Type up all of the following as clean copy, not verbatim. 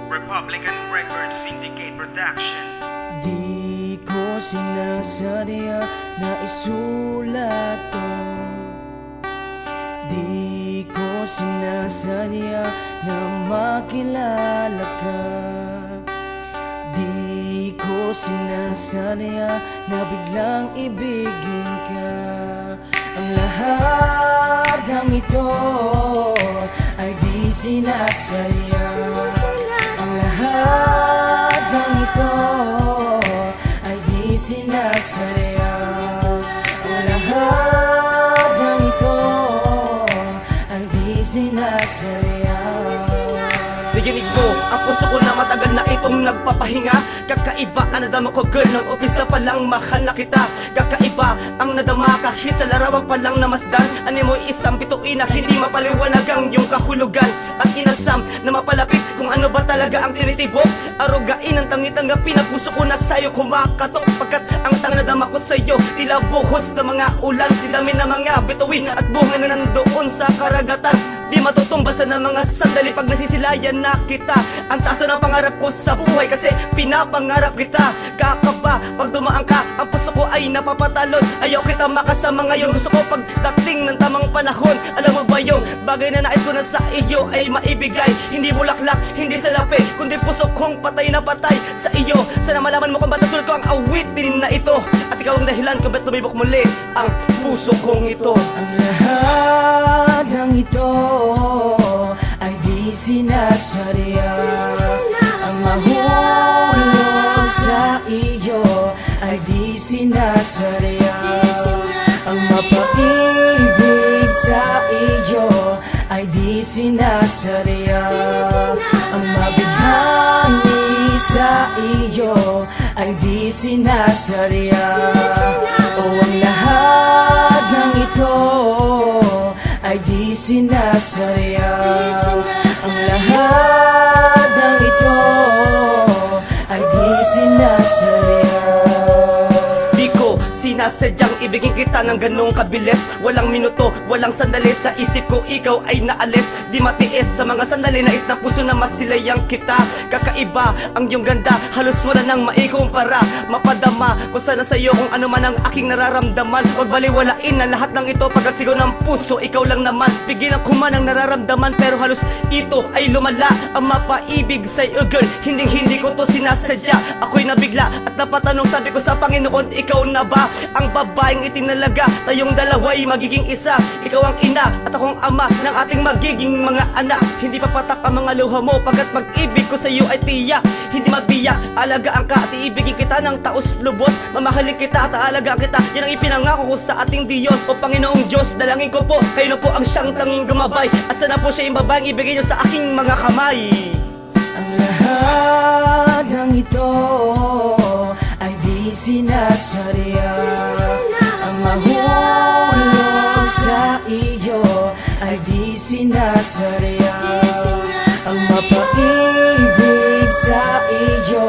Republican Record Syndicate Production. Di ko sinasadya na isulat to. Di ko sinasadya na makilala ka. Di ko sinasadya na biglang ibigin ka. Ang lahat ng ito ay di sinasadya. Ang lahat ng ito ay di sinasadya. Ang lahat ng ito ay di sinasadya. Diginig mo, ang puso ko na matagal na itong nagpapahinga. Kakaiba ang nadama ko girl, nung umpisa pa lang mahal na kita. Kakaiba ang nadama kahit sa larawan pa lang namasdan. Ano mo isang bituin na hindi mapaliwanag ang iyong kahulugan. At inasam na mapalapit kung ano ba talaga ang tinitibok. Arugain ang tangi-tanggapin na puso ko na sa'yo kumakatok. Pagkat ang tangadama ko sa'yo tila buhos na mga ulan. Silamin na mga bituin at bunga na nandoon sa karagatan. Di matutumbasan ng mga sandali pag nasisilayan na kita. Ang taas ng pangarap ko sa buhay kasi pinapangarap kita. Kakaba, pag dumaan ka, ang puso ko ay napapatalon. Ayaw kita makasama ngayon, gusto ko pagdating ng tamang panahon. Alam mo ba yung bagay na nais ko na sa iyo ay maibigay? Hindi bulaklak, hindi salapi, kundi puso kong patay na patay sa iyo. Sana malaman mo kung ba't nasunod ko ang awitin na ito. At ikaw ang dahilan kung ba't tumibok muli ang puso kong ito. Ang lahat ng ito ay di sinasadya. Ang mahulog sa iyo ay di sinasadya. Ang mapaibig sa iyo ay di sinasadya. Ang mabighani sa iyo ay di sinasadya. O ang lahat ng ito ay di sinasadya. Ang lahat ng ito ay di sinasadya. Di ko sinasadyang ibigin kita ng ganong kabilis. Walang minuto, walang sandali sa isip ko ikaw ay naalis. Di matiis sa mga sandali nais na puso na masilayang kita. Kakaiba ang iyong ganda, halos wala nang maikumpara. Mapadama ko sana sa iyo kung ano man ang aking nararamdaman. Huwag baliwalain na lahat ng ito pagkat sigaw ng puso, ikaw lang naman. Pigilan ko man ang nararamdaman pero halos ito ay lumala. Ang mapaibig sa iyo girl, hindi ko to sinasadya. Ako'y nabigla at napatanong, sabi ko sa Panginoon, ikaw na ba ang babaeng itinalaga? Tayong dalawa'y magiging isa. Ikaw ang ina at akong ama ng ating magiging mga anak. Hindi papatak ang mga luha mo pagkat pag-ibig ko sa iyo ay tiyak. Hindi mabiyak, alagaan ka at iibigin kita ng taos lubos. Mamahalin kita at aalagaan kita, yan ang ipinangako ko sa ating Diyos. O Panginoong Diyos, dalangin ko po, kayo na po ang siyang tanging gumabay. At sana po siya yung babaeng ibigay niyo sa aking mga kamay. Ang lahat ng ito ay di sinasadya. Ang mahulog sa iyo ay di sinasadya. Ang mapaibig sa iyo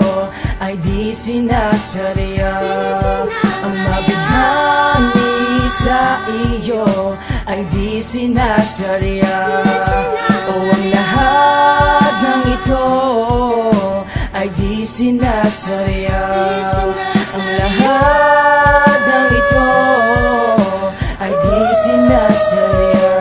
ay di sinasadya. Ang mabighani sa iyo ay di sinasadya. O ang lahat ng ito ay di sinasadya. Ang lahat ng ito ay di sinasadya.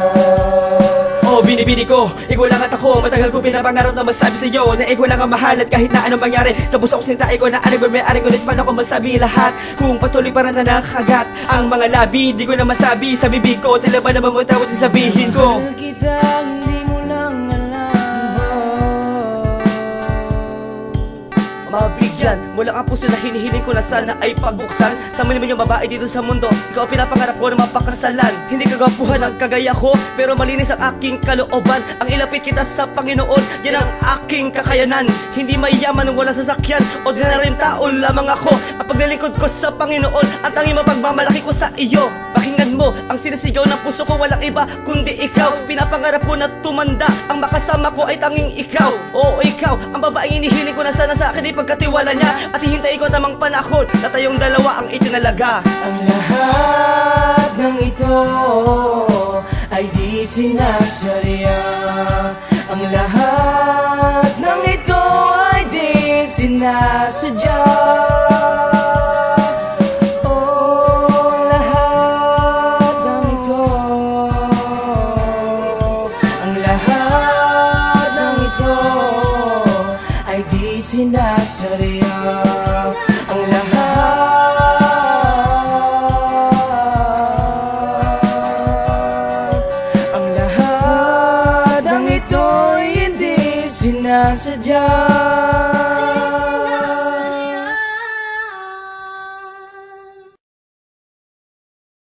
Oh, binibini ko, ikaw lang at ako. Matagal ko pinapangarap na masabi sa iyo na ikaw lang ang mahal at kahit na anong mangyari sa puso ko sinta ikaw na anong may-ari. Ngunit paano ko masabi lahat kung patuloy pa rin na nakagat ang mga labi? Di ko na masabi sa bibig ko, tila ba naman mo tawad sa sabihin ko? Mahal kita, hindi mo lang alam. Mabigyan mo lang ang puso na hinihiling ko na sana ay pagbuksan. Sa maliman yung babae dito sa mundo, ikaw ang pinapangarap ko na mapakasalan. Hindi kagapuhan ang kagaya ko, pero malinis ang aking kalooban. Ang ilapit kita sa Panginoon, yan ang aking kakayanan. Hindi mayaman wala sasakyan, ordinaryong tao lamang ako. Ang paglilingkod ko sa Panginoon, ang tanging mapagmamalaki ko sa iyo. Pakinggan mo ang sinisigaw ng puso ko, walang iba kundi ikaw. Pinapangarap ko na tumanda, ang makasama ko ay tanging ikaw. Oo, ikaw, ang babaeng inihiling ko na sana sa akin ipagkatiwala niya. At hihintayin ko tamang panahon na tayong dalawa ang itinalaga. Ang lahat ng ito ay di sinasadya. sinasadya. Ang lahat ng ito'y hindi sinasadya.